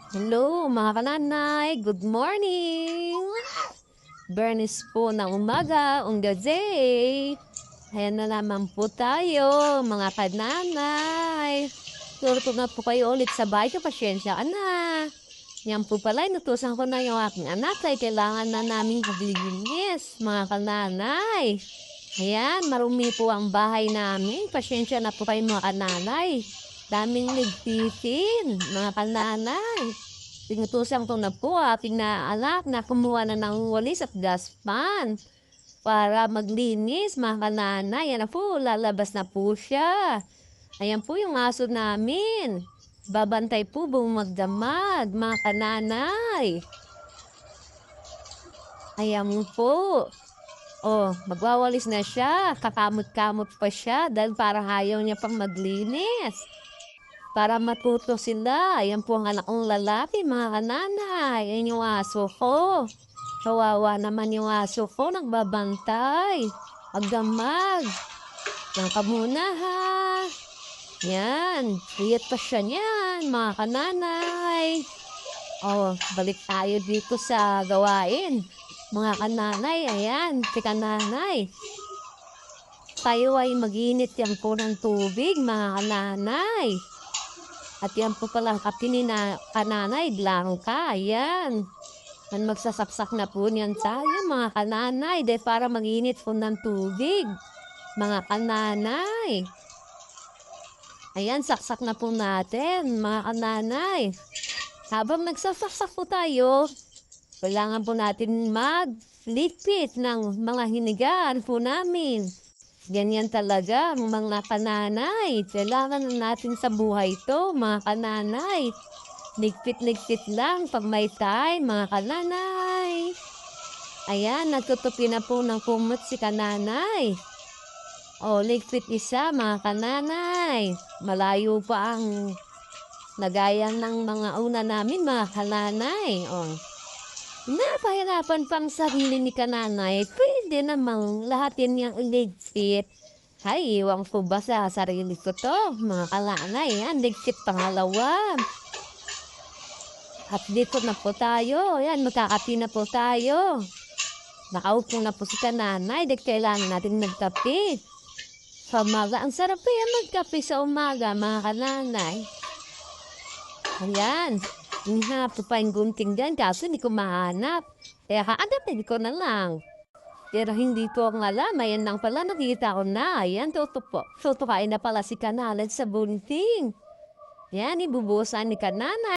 Hello mga kananay, good morning! Bernis po ng umaga, day. Ayan na naman po tayo, mga kananay. Turto na po kayo ulit sa bahay ko, pasyensya ka na. Yan po pala, inutusan ko na yung aking anak ay kailangan na naming paglilinis, mga kananay. Ayan, marumi po ang bahay namin. Pasyensya na po kayo mga kananay. Daming ligpitin, mga kananay. Pinutusan ko na po aking anak na kumuha na ng walis at dustpan para maglinis, mga kananay. Yan na po, lalabas na po siya. Ayan po yung aso namin. Babantay po buong magdamag, mga kananay. Ayan po. Oh, magwawalis na siya. Kakamot-kamot pa siya dahil parang ayaw niya pang maglinis. Para matuto sila. Ayan po ang anak kong lalaki, mga kananay. Ayan yung aso ko. Kawawa naman yung aso ko, nagbabantay. Magdamag. Yan ka muna ha. Yan. Iyat pa siya niyan, mga kananay. Oh, balik tayo dito sa gawain. Mga kananay, ayan, si kananay. Tayo ay mag-init yan po ng tubig, mga kananay. At yan po pala kape ni kananay, Blanca, ayan. Magsasaksak na po niyan tayo, mga kananay, de para mag-init po ng tubig. Mga kananay. Ayan, saksak na po natin, mga kananay. Habang nagsasaksak po tayo, kailangan po natin mag-lipit ng mga hinigaan po namin. Ganyan talaga ang mga kananay. Kailangan na natin sa buhay to, mga kananay. Ligpit-ligpit lang pag may time, mga kananay. Ayan, nagtutupi na po ng kumot si kananay. O, ligpit isa, mga kananay. Malayo pa ang nagayang ng mga una namin, mga kananay. O, napahirapan pang sarili ni kananay, pwede namang lahatin niyang iligpit. Ay, iwan ko ba sa sarili ko to, mga kananay, yan, ligpit pangalawa. At dito na po tayo, yan, magkakapi na po tayo. Nakaupo na po si kananay, di kailangan natin magkape. Sa umaga, ang sarap pa yan magkape sa umaga, mga kananay. Ayan. Hinahanap ko pa yung gunting dyan, kaso hindi ko mahanap. Kaya kaadapin ko na lang. Pero hindi ko ang alam, ayan lang pala, nakita ko na. Ayan, tutukain na pala si kananay sa bunting. Yan, ibubusan ni kananay.